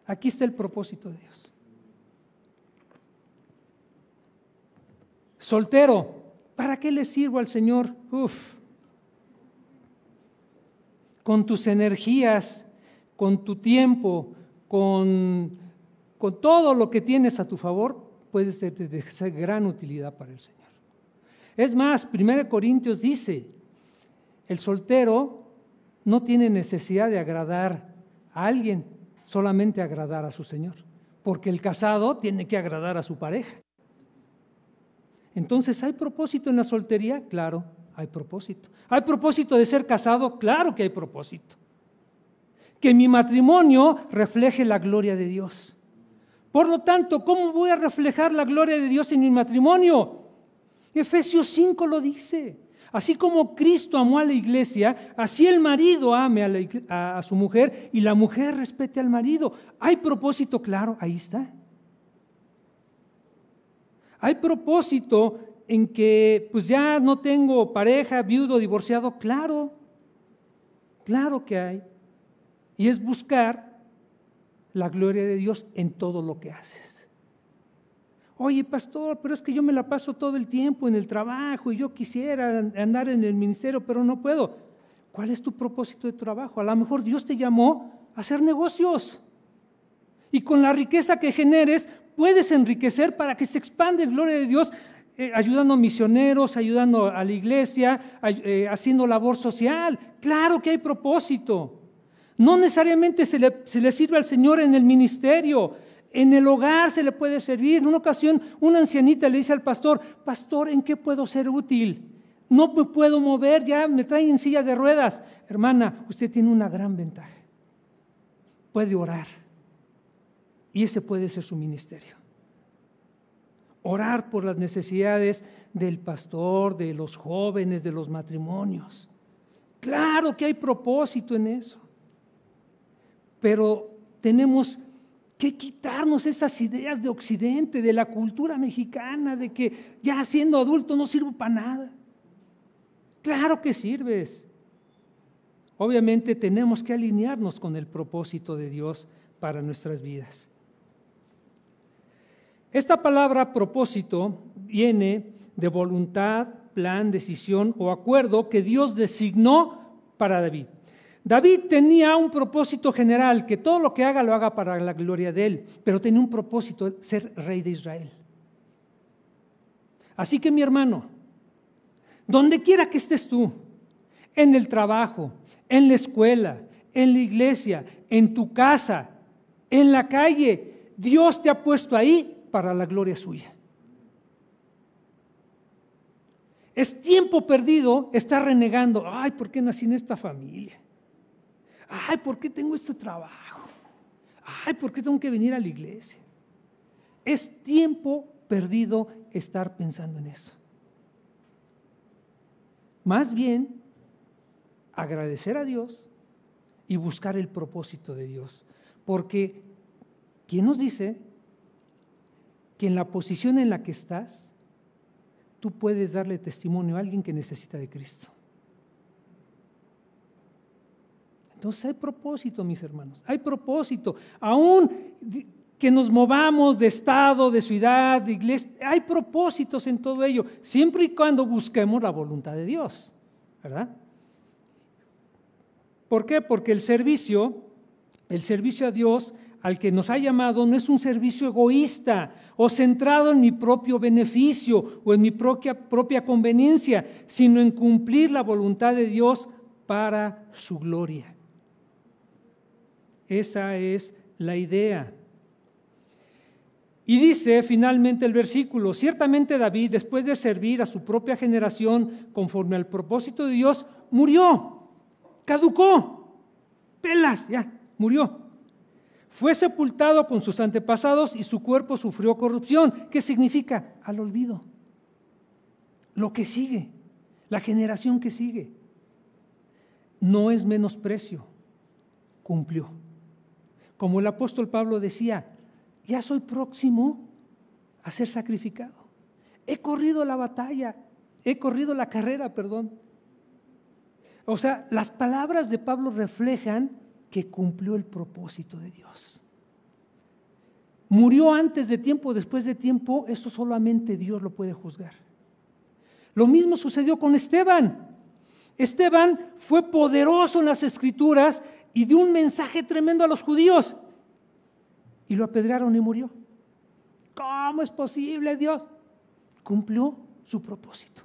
Aquí está el propósito de Dios. Soltero, ¿para qué le sirvo al Señor? Con tus energías, con tu tiempo, con todo lo que tienes a tu favor, puede ser de gran utilidad para el Señor. Es más, 1 Corintios dice, el soltero no tiene necesidad de agradar a alguien, solamente agradar a su Señor, porque el casado tiene que agradar a su pareja. Entonces, ¿hay propósito en la soltería? Claro, hay propósito. ¿Hay propósito de ser casado? Claro que hay propósito. Que mi matrimonio refleje la gloria de Dios. Por lo tanto, ¿cómo voy a reflejar la gloria de Dios en mi matrimonio? Efesios 5 lo dice. Así como Cristo amó a la iglesia, así el marido ame a su mujer y la mujer respete al marido. ¿Hay propósito? Claro, ahí está. Hay propósito en que pues ya no tengo pareja, viudo, divorciado. Claro, claro que hay. Y es buscar la gloria de Dios en todo lo que haces. Oye, pastor, pero es que yo me la paso todo el tiempo en el trabajo y yo quisiera andar en el ministerio, pero no puedo. ¿Cuál es tu propósito de trabajo? A lo mejor Dios te llamó a hacer negocios. Y con la riqueza que generes, puedes enriquecer para que se expande la gloria de Dios, ayudando a misioneros, ayudando a la iglesia, haciendo labor social. Claro que hay propósito. No necesariamente se le sirve al Señor en el ministerio. En el hogar se le puede servir. En una ocasión, una ancianita le dice al pastor: pastor, ¿en qué puedo ser útil? No me puedo mover, ya me traen en silla de ruedas. Hermana, usted tiene una gran ventaja. Puede orar. Y ese puede ser su ministerio. Orar por las necesidades del pastor, de los jóvenes, de los matrimonios. Claro que hay propósito en eso. Pero tenemos que quitarnos esas ideas de Occidente, de la cultura mexicana, de que ya siendo adulto no sirvo para nada. Claro que sirves. Obviamente tenemos que alinearnos con el propósito de Dios para nuestras vidas. Esta palabra propósito viene de voluntad, plan, decisión o acuerdo que Dios designó para David. David tenía un propósito general, que todo lo que haga lo haga para la gloria de él, pero tenía un propósito, ser rey de Israel. Así que mi hermano, donde quiera que estés tú, en el trabajo, en la escuela, en la iglesia, en tu casa, en la calle, Dios te ha puesto ahí para la gloria suya. Es tiempo perdido estar renegando: ay, ¿por qué nací en esta familia? Ay, ¿por qué tengo este trabajo? Ay, ¿por qué tengo que venir a la iglesia? Es tiempo perdido estar pensando en eso. Más bien, agradecer a Dios y buscar el propósito de Dios. Porque, ¿quién nos dice que en la posición en la que estás, tú puedes darle testimonio a alguien que necesita de Cristo? Entonces hay propósito, mis hermanos, hay propósito. Aún que nos movamos de estado, de ciudad, de iglesia, hay propósitos en todo ello, siempre y cuando busquemos la voluntad de Dios, ¿verdad? ¿Por qué? Porque el servicio a Dios al que nos ha llamado no es un servicio egoísta o centrado en mi propio beneficio o en mi propia conveniencia, sino en cumplir la voluntad de Dios para su gloria. Esa es la idea. Y dice finalmente el versículo: ciertamente David, después de servir a su propia generación conforme al propósito de Dios, murió, caducó, pelas, ya, murió. Fue sepultado con sus antepasados y su cuerpo sufrió corrupción. ¿Qué significa? Al olvido. Lo que sigue, la generación que sigue. No es menosprecio, cumplió. Como el apóstol Pablo decía: ya soy próximo a ser sacrificado. He corrido la carrera. O sea, las palabras de Pablo reflejan que cumplió el propósito de Dios. Murió antes de tiempo, después de tiempo, eso solamente Dios lo puede juzgar. Lo mismo sucedió con Esteban. Esteban fue poderoso en las Escrituras y dio un mensaje tremendo a los judíos. Y lo apedrearon y murió. ¿Cómo es posible, Dios? Cumplió su propósito.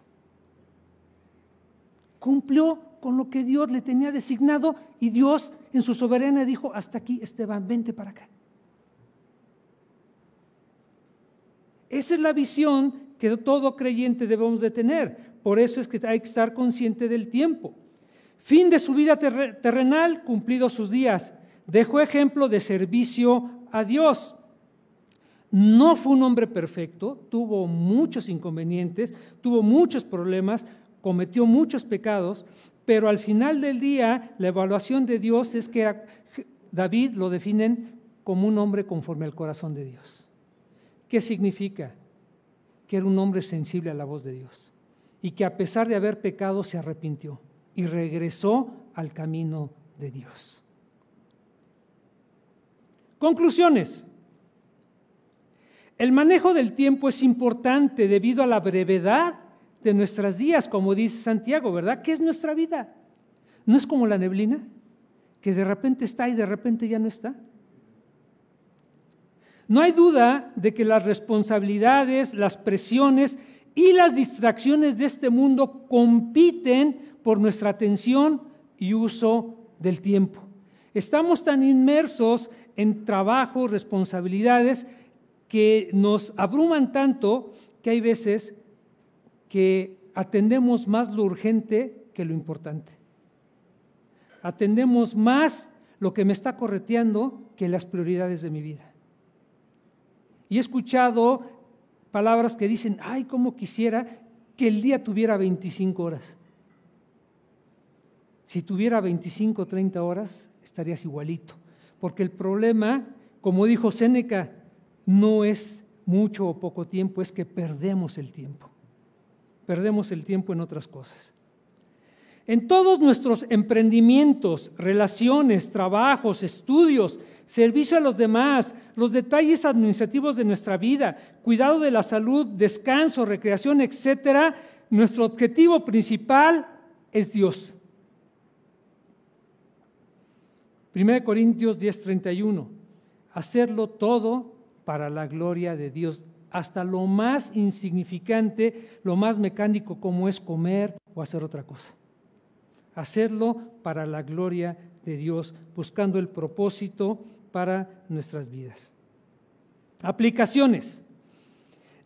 Cumplió con lo que Dios le tenía designado y Dios en su soberanía dijo: hasta aquí, Esteban, vente para acá. Esa es la visión que todo creyente debemos de tener. Por eso es que hay que estar consciente del tiempo. Fin de su vida terrenal, cumplidos sus días. Dejó ejemplo de servicio a Dios. No fue un hombre perfecto, tuvo muchos inconvenientes, tuvo muchos problemas, cometió muchos pecados, pero al final del día la evaluación de Dios es que a David lo definen como un hombre conforme al corazón de Dios. ¿Qué significa? Que era un hombre sensible a la voz de Dios y que a pesar de haber pecado se arrepintió y regresó al camino de Dios. Conclusiones. El manejo del tiempo es importante debido a la brevedad de nuestros días, como dice Santiago, ¿verdad? ¿Qué es nuestra vida? ¿No es como la neblina, que de repente está y de repente ya no está? No hay duda de que las responsabilidades, las presiones y las distracciones de este mundo compiten por nuestra atención y uso del tiempo. Estamos tan inmersos en trabajo, responsabilidades, que nos abruman tanto que hay veces que atendemos más lo urgente que lo importante. Atendemos más lo que me está correteando que las prioridades de mi vida. Y he escuchado palabras que dicen, ay, cómo quisiera que el día tuviera 25 horas. Si tuviera 25 o 30 horas, estarías igualito. Porque el problema, como dijo Séneca, no es mucho o poco tiempo, es que perdemos el tiempo. Perdemos el tiempo en otras cosas. En todos nuestros emprendimientos, relaciones, trabajos, estudios, servicio a los demás, los detalles administrativos de nuestra vida, cuidado de la salud, descanso, recreación, etcétera, nuestro objetivo principal es Dios. 1 Corintios 10:31, hacerlo todo para la gloria de Dios, hasta lo más insignificante, lo más mecánico como es comer o hacer otra cosa. Hacerlo para la gloria de Dios, buscando el propósito para nuestras vidas. Aplicaciones.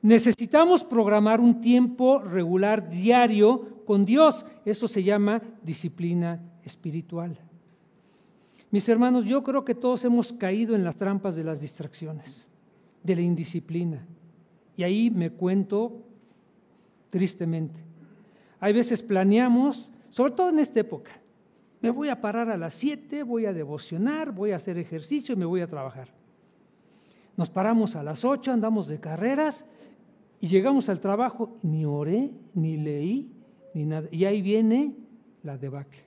Necesitamos programar un tiempo regular diario con Dios. Eso se llama disciplina espiritual. Mis hermanos, yo creo que todos hemos caído en las trampas de las distracciones, de la indisciplina. Y ahí me cuento tristemente. Hay veces planeamos, sobre todo en esta época, me voy a parar a las 7, voy a devocionar, voy a hacer ejercicio y me voy a trabajar. Nos paramos a las 8, andamos de carreras y llegamos al trabajo, ni oré, ni leí, ni nada. Y ahí viene la debacle.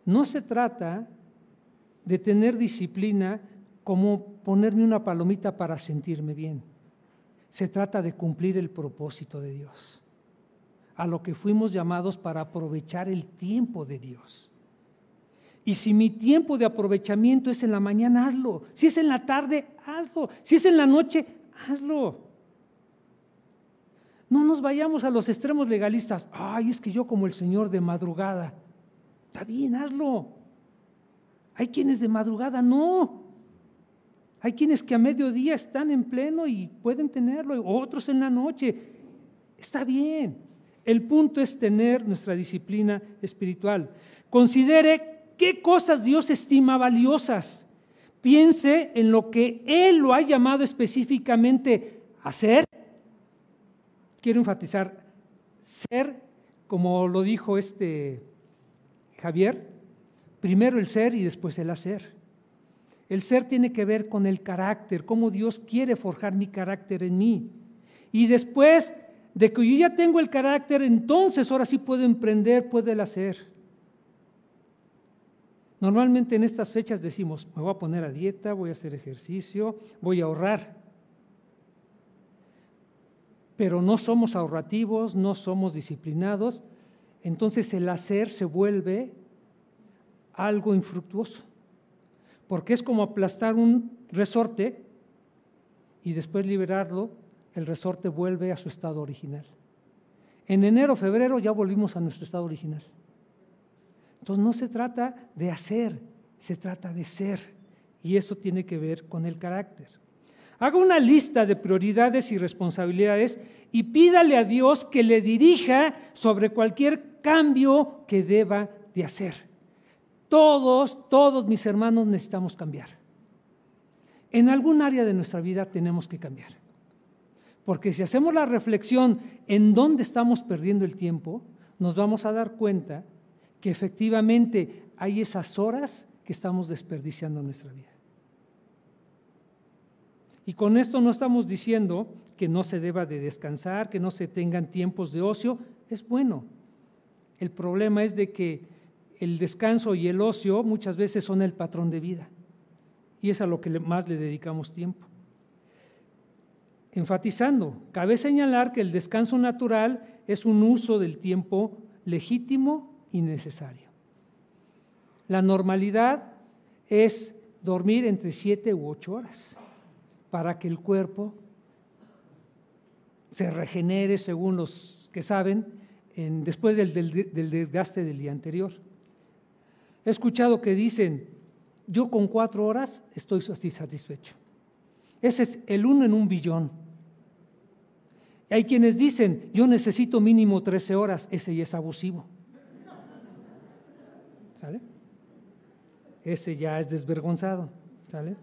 No se trata de tener disciplina como ponerme una palomita para sentirme bien. Se trata de cumplir el propósito de Dios, a lo que fuimos llamados para aprovechar el tiempo de Dios. Y si mi tiempo de aprovechamiento es en la mañana, hazlo. Si es en la tarde, hazlo. Si es en la noche, hazlo. No nos vayamos a los extremos legalistas. Ay, es que yo como el Señor de madrugada. Está bien, hazlo. Hay quienes de madrugada no. Hay quienes que a mediodía están en pleno y pueden tenerlo, otros en la noche. Está bien. El punto es tener nuestra disciplina espiritual. Considere qué cosas Dios estima valiosas. Piense en lo que Él lo ha llamado específicamente a hacer. Quiero enfatizar, ser, como lo dijo Javier, primero el ser y después el hacer. El ser tiene que ver con el carácter, cómo Dios quiere forjar mi carácter en mí. Y después de que yo ya tengo el carácter, entonces ahora sí puedo emprender, puedo el hacer. Normalmente en estas fechas decimos, me voy a poner a dieta, voy a hacer ejercicio, voy a ahorrar. Pero no somos ahorrativos, no somos disciplinados, entonces el hacer se vuelve algo infructuoso. Porque es como aplastar un resorte y después liberarlo, el resorte vuelve a su estado original. En enero, febrero ya volvimos a nuestro estado original. Entonces no se trata de hacer, se trata de ser. Y eso tiene que ver con el carácter. Haga una lista de prioridades y responsabilidades y pídale a Dios que le dirija sobre cualquier cambio que deba de hacer. Todos mis hermanos necesitamos cambiar. En algún área de nuestra vida tenemos que cambiar. Porque si hacemos la reflexión en dónde estamos perdiendo el tiempo, nos vamos a dar cuenta que efectivamente hay esas horas que estamos desperdiciando en nuestra vida. Y con esto no estamos diciendo que no se deba de descansar, que no se tengan tiempos de ocio, es bueno. El problema es de que el descanso y el ocio muchas veces son el patrón de vida y es a lo que más le dedicamos tiempo. enfatizando, cabe señalar que el descanso natural es un uso del tiempo legítimo y necesario. La normalidad es dormir entre 7 u 8 horas para que el cuerpo se regenere, según los que saben, después del desgaste del día anterior. He escuchado que dicen, yo con 4 horas estoy satisfecho. Ese es el 1 en 1 billón. Hay quienes dicen, yo necesito mínimo 13 horas, ese ya es abusivo. ¿Sale? Ese ya es desvergonzado. ¿Sale?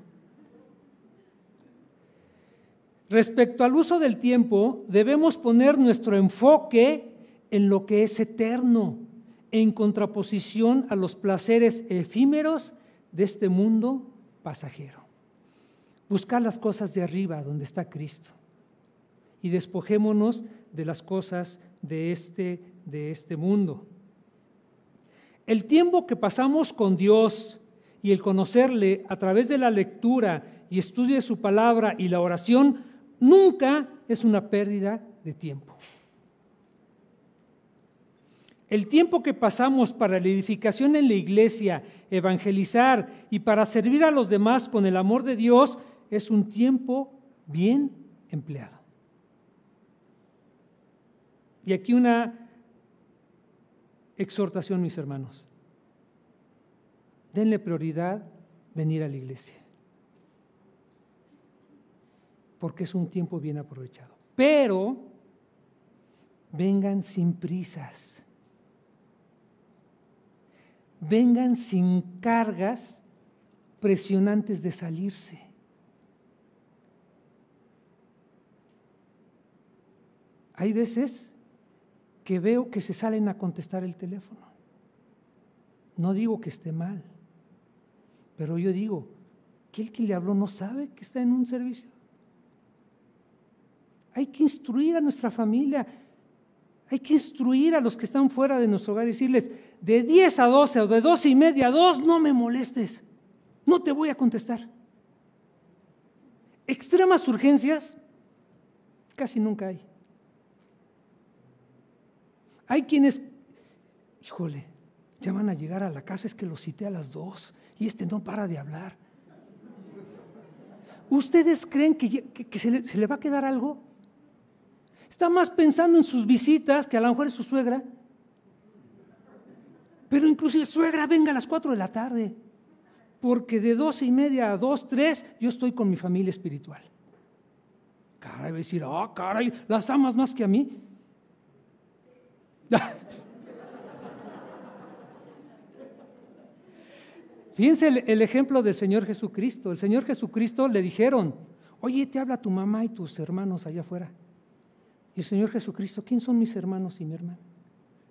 Respecto al uso del tiempo, debemos poner nuestro enfoque en lo que es eterno, en contraposición a los placeres efímeros de este mundo pasajero. Buscar las cosas de arriba, donde está Cristo, y despojémonos de las cosas de este mundo. El tiempo que pasamos con Dios y el conocerle a través de la lectura y estudio de su palabra y la oración nunca es una pérdida de tiempo. El tiempo que pasamos para la edificación en la iglesia, evangelizar y para servir a los demás con el amor de Dios es un tiempo bien empleado. Y aquí una exhortación, mis hermanos. Denle prioridad venir a la iglesia, porque es un tiempo bien aprovechado. Pero vengan sin prisas, vengan sin cargas presionantes de salirse. Hay veces que veo que se salen a contestar el teléfono. No digo que esté mal, pero yo digo que el que le habló no sabe que está en un servicio. Hay que instruir a nuestra familia, hay que instruir a los que están fuera de nuestro hogar y decirles, de 10 a 12 o de 12 y media a 2, no me molestes, no te voy a contestar. Extremas urgencias, casi nunca hay. Hay quienes, híjole, ya van a llegar a la casa, es que los cité a las 2 y no para de hablar. ¿Ustedes creen que se le va a quedar algo? Está más pensando en sus visitas, que a lo mejor es su suegra. Pero inclusive, suegra, venga a las 4 de la tarde, porque de 12 y media a 2, 3, yo estoy con mi familia espiritual. Caray, va a decir, caray, las amas más que a mí. Fíjense el ejemplo del Señor Jesucristo. El Señor Jesucristo le dijeron, oye, te habla tu mamá y tus hermanos allá afuera. Y el Señor Jesucristo, ¿quién son mis hermanos y mi hermana?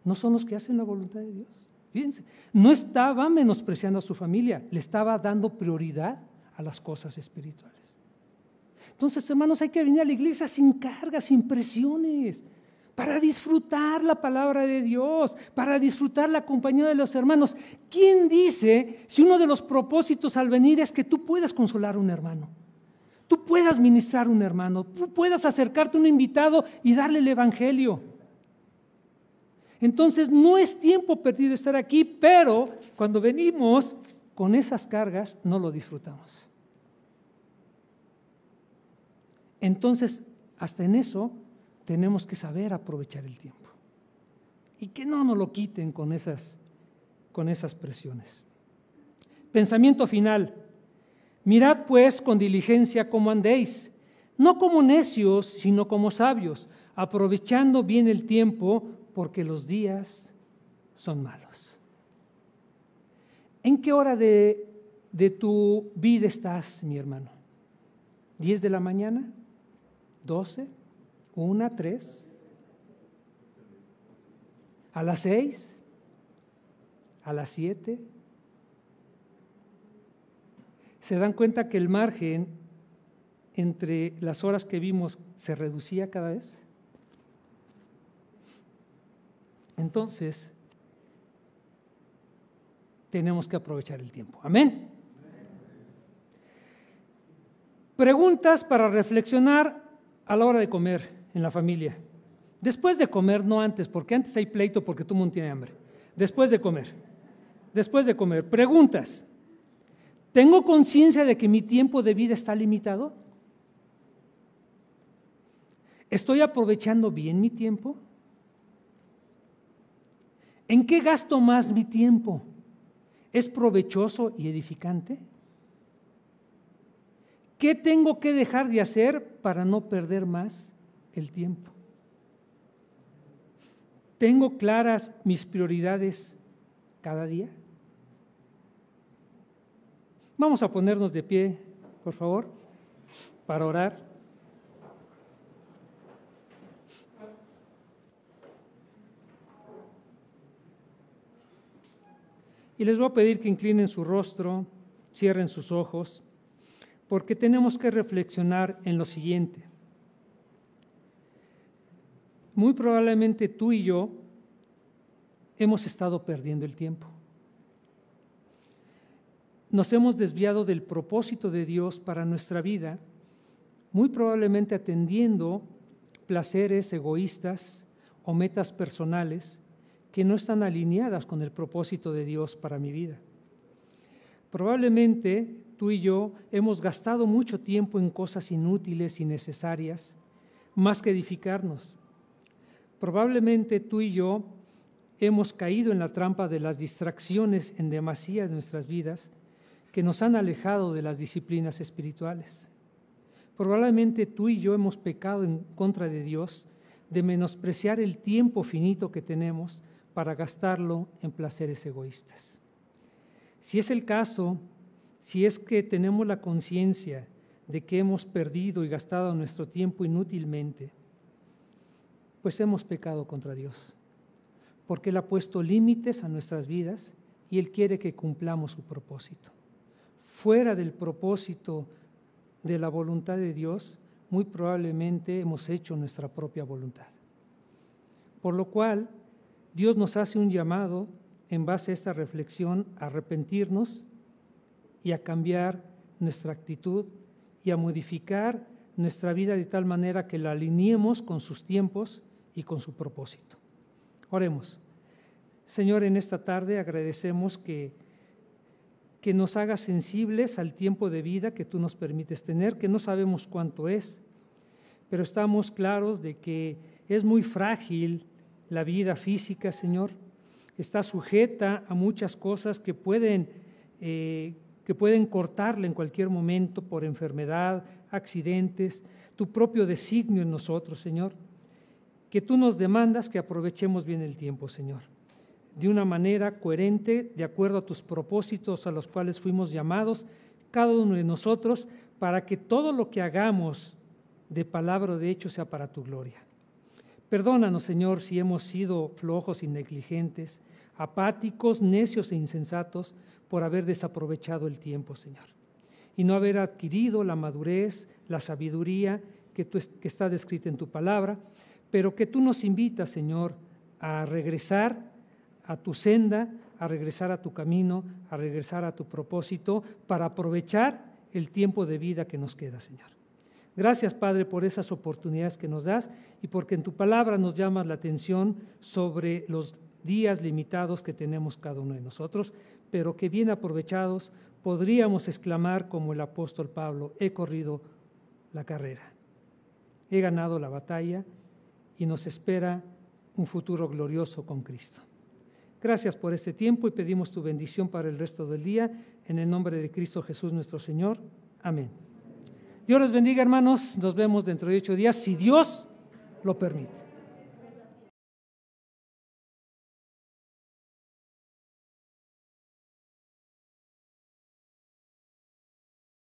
¿No son los que hacen la voluntad de Dios? Fíjense, no estaba menospreciando a su familia, le estaba dando prioridad a las cosas espirituales. Entonces, hermanos, hay que venir a la iglesia sin cargas, sin presiones, para disfrutar la palabra de Dios, para disfrutar la compañía de los hermanos. ¿Quién dice si uno de los propósitos al venir es que tú puedas consolar a un hermano? Tú puedas ministrar a un hermano, tú puedas acercarte a un invitado y darle el evangelio. Entonces no es tiempo perdido estar aquí, pero cuando venimos con esas cargas no lo disfrutamos. Entonces, hasta en eso tenemos que saber aprovechar el tiempo y que no nos lo quiten con esas presiones. Pensamiento final. Mirad pues con diligencia cómo andéis, no como necios, sino como sabios, aprovechando bien el tiempo, porque los días son malos. ¿En qué hora de tu vida estás, mi hermano? ¿10 de la mañana? ¿12? 1, 3, a las 6, a las 7. ¿Se dan cuenta que el margen entre las horas que vimos se reducía cada vez? Entonces, tenemos que aprovechar el tiempo. Amén. Preguntas para reflexionar a la hora de comer en la familia. Después de comer, no antes, porque antes hay pleito porque todo el mundo tiene hambre. Después de comer, preguntas. ¿Tengo conciencia de que mi tiempo de vida está limitado? ¿Estoy aprovechando bien mi tiempo? ¿En qué gasto más mi tiempo? ¿Es provechoso y edificante? ¿Qué tengo que dejar de hacer para no perder más el tiempo? ¿Tengo claras mis prioridades cada día? Vamos a ponernos de pie, por favor, para orar. Y les voy a pedir que inclinen su rostro, cierren sus ojos, porque tenemos que reflexionar en lo siguiente. Muy probablemente tú y yo hemos estado perdiendo el tiempo. Nos hemos desviado del propósito de Dios para nuestra vida, muy probablemente atendiendo placeres egoístas o metas personales que no están alineadas con el propósito de Dios para mi vida. Probablemente tú y yo hemos gastado mucho tiempo en cosas inútiles y necesarias, más que edificarnos. Probablemente tú y yo hemos caído en la trampa de las distracciones en demasía de nuestras vidas que nos han alejado de las disciplinas espirituales. Probablemente tú y yo hemos pecado en contra de Dios de menospreciar el tiempo finito que tenemos para gastarlo en placeres egoístas. Si es el caso, si es que tenemos la conciencia de que hemos perdido y gastado nuestro tiempo inútilmente, pues hemos pecado contra Dios, porque Él ha puesto límites a nuestras vidas y Él quiere que cumplamos su propósito. Fuera del propósito de la voluntad de Dios, muy probablemente hemos hecho nuestra propia voluntad. Por lo cual, Dios nos hace un llamado en base a esta reflexión a arrepentirnos y a cambiar nuestra actitud y a modificar nuestra vida de tal manera que la alineemos con sus tiempos y con su propósito. Oremos. Señor, en esta tarde agradecemos que nos hagas sensibles al tiempo de vida que tú nos permites tener, que no sabemos cuánto es, pero estamos claros de que es muy frágil la vida física, Señor. Está sujeta a muchas cosas que pueden cortarla en cualquier momento por enfermedad, accidentes, tu propio designio en nosotros, Señor. Que tú nos demandas que aprovechemos bien el tiempo, Señor, de una manera coherente, de acuerdo a tus propósitos a los cuales fuimos llamados, cada uno de nosotros, para que todo lo que hagamos de palabra o de hecho sea para tu gloria. Perdónanos, Señor, si hemos sido flojos y negligentes, apáticos, necios e insensatos por haber desaprovechado el tiempo, Señor, y no haber adquirido la madurez, la sabiduría que está descrita en tu palabra, pero que tú nos invitas, Señor, a regresar a tu senda, a regresar a tu camino, a regresar a tu propósito, para aprovechar el tiempo de vida que nos queda, Señor. Gracias, Padre, por esas oportunidades que nos das y porque en tu palabra nos llamas la atención sobre los días limitados que tenemos cada uno de nosotros, pero que bien aprovechados podríamos exclamar como el apóstol Pablo: he corrido la carrera, he ganado la batalla y nos espera un futuro glorioso con Cristo. Gracias por este tiempo y pedimos tu bendición para el resto del día, en el nombre de Cristo Jesús nuestro Señor. Amén. Dios les bendiga, hermanos. Nos vemos dentro de 8 días, si Dios lo permite.